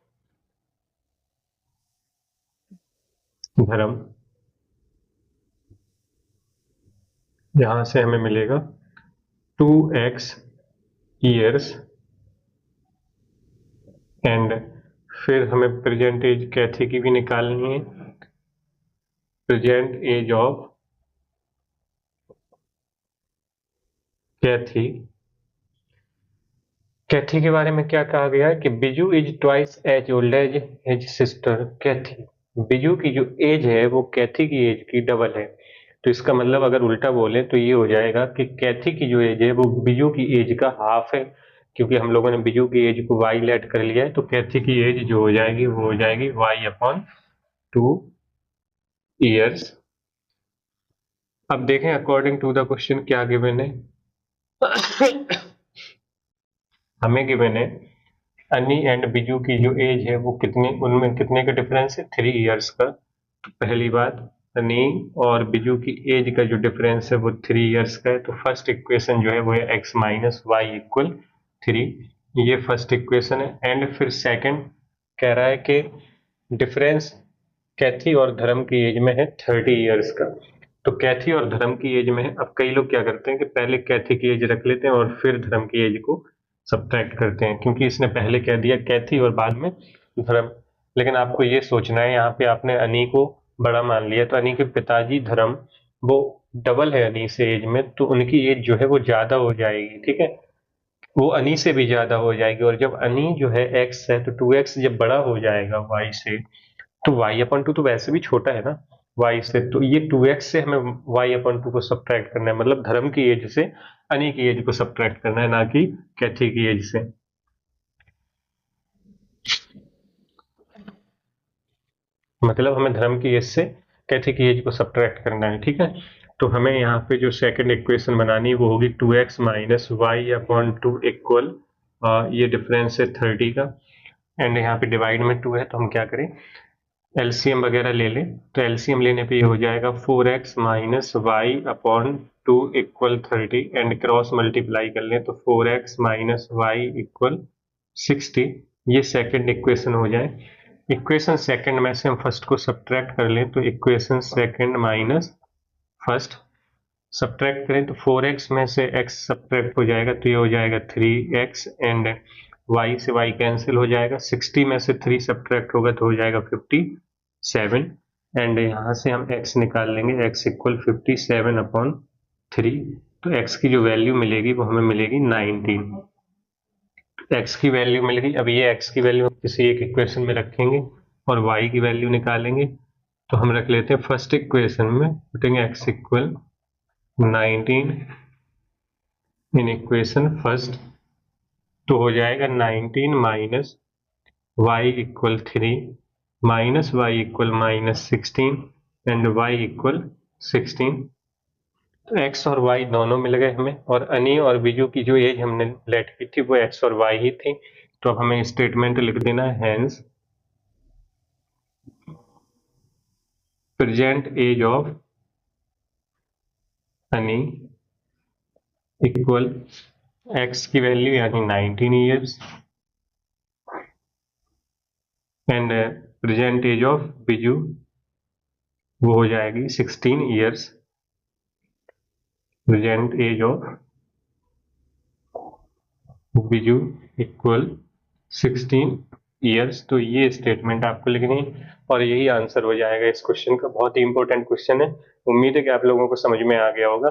धर्म, यहां से हमें मिलेगा 2x ईयर्स, एंड फिर हमें प्रेजेंट एज कैथी की भी निकालनी है, present age of Cathy. Cathy के बारे में क्या कहा गया है कि Biju is twice as old as his sister Cathy. Biju की जो एज है वो कैथी की एज की डबल है। तो इसका मतलब अगर उल्टा बोले तो ये हो जाएगा कि कैथी की जो एज है वो बिजू की एज का हाफ है, क्योंकि हम लोगों ने बिजू की एज को y लेट कर लिया है, तो कैथी की एज जो हो जाएगी वो हो जाएगी y/2 ईयर्स। अब देखें अकॉर्डिंग टू द क्वेश्चन क्या गिवन है। हमें गिवन है अनी एंड बिजू की जो एज है वो कितने, उनमें कितने का डिफरेंस है 3 ईयर्स का। तो पहली बात, अनी और बिजू की एज का जो डिफरेंस है वो 3 ईयर्स का है, तो फर्स्ट इक्वेशन जो है वो है x माइनस वाई इक्वल 3, ये फर्स्ट इक्वेशन है। एंड फिर सेकंड कह रहा है कि डिफरेंस कैथी और धर्म की एज में है 30 ईयर्स का। तो कैथी और धर्म की एज में है। अब कई लोग क्या करते हैं कि पहले कैथी की एज रख लेते हैं और फिर धर्म की एज को सब्ट्रैक्ट करते हैं, क्योंकि इसने पहले कह दिया कैथी और बाद में धर्म। लेकिन आपको ये सोचना है, यहाँ पे आपने अनी को बड़ा मान लिया, तो अनी के पिताजी धर्म वो डबल है अनी से एज में, तो उनकी एज जो है वो ज़्यादा हो जाएगी, ठीक है, वो अनी से भी ज़्यादा हो जाएगी। और जब अनी जो है x है तो 2x जब बड़ा हो जाएगा y से, तो y/2 तो वैसे भी छोटा है ना y से, तो ये 2x से हमें y/2 को सब्ट्रैक्ट करना है, मतलब धर्म की एज से अनी की एज को सब्ट्रैक्ट करना है, ना कि कैथी की एज से। मतलब हमें धर्म की एज से कैथी की एज को सब्ट्रैक्ट करना है, ठीक है। तो हमें यहाँ पे जो सेकंड इक्वेशन बनानी है वो होगी 2x माइनस y/2 इक्वल, ये डिफरेंस है 30 का, एंड यहाँ पे डिवाइड में 2 है, तो हम क्या करें, एलसीएम वगैरह ले लें। तो एलसीएम लेने पे ये हो जाएगा 4x minus y/2 equal 30, and cross multiply कर लें तो 4x माइनस वाई इक्वल 60। ये सेकंड इक्वेशन हो जाए। इक्वेशन सेकंड में से हम फर्स्ट को सब्ट्रैक्ट कर लें, तो equation second minus first subtract करें तो 4x में से x सब्ट्रैक्ट हो जाएगा, तो ये हो जाएगा 3x, एंड y से y कैंसिल हो जाएगा, 60 में से 3 सब्ट्रैक्ट होगा तो हो जाएगा 57, एंड यहाँ से हम x निकाल लेंगे, x इक्वल 57/3। तो x की जो वैल्यू मिलेगी वो हमें मिलेगी 19। x की वैल्यू मिल गई। अब ये x की वैल्यू हम किसी एक इक्वेशन में रखेंगे और y की वैल्यू निकालेंगे। तो हम रख लेते हैं फर्स्ट इक्वेशन में, putting x equal 19 in equation first, तो हो जाएगा 19 minus y equal 3 minus y equal -16 and y equal 16। तो x और y दोनों मिल गए हमें, और अनी और बिजू की जो एज हमने लेट की थी वो x और y ही थी। तो अब हमें स्टेटमेंट लिख देना है, hence present age of Ani equal x की वैल्यू यानी 19 years and present age of Biju वो हो जाएगी 16 years. Present age of Biju equal 16 years. तो ये स्टेटमेंट आपको लिखनी है और यही आंसर हो जाएगा इस क्वेश्चन का। बहुत ही इंपॉर्टेंट क्वेश्चन है, उम्मीद है कि आप लोगों को समझ में आ गया होगा।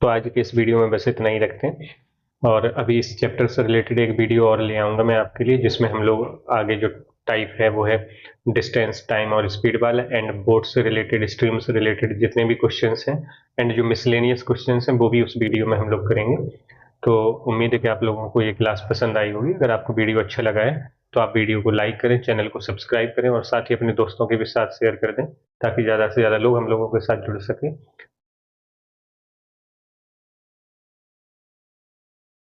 तो आज के इस वीडियो में बस इतना ही रखते हैं, और अभी इस चैप्टर से रिलेटेड एक वीडियो और ले आऊँगा मैं आपके लिए, जिसमें हम लोग आगे जो टाइप है वो है डिस्टेंस, टाइम और स्पीड वाला, एंड बोर्ड से रिलेटेड, स्ट्रीम से रिलेटेड जितने भी क्वेश्चंस हैं एंड जो मिसलेनियस क्वेश्चंस हैं वो भी उस वीडियो में हम लोग करेंगे। तो उम्मीद है कि आप लोगों को ये क्लास पसंद आई होगी। अगर आपको वीडियो अच्छा लगा है तो आप वीडियो को लाइक करें, चैनल को सब्सक्राइब करें और साथ ही अपने दोस्तों के भी साथ शेयर कर दें, ताकि ज़्यादा से ज़्यादा लोग हम लोगों के साथ जुड़ सकें।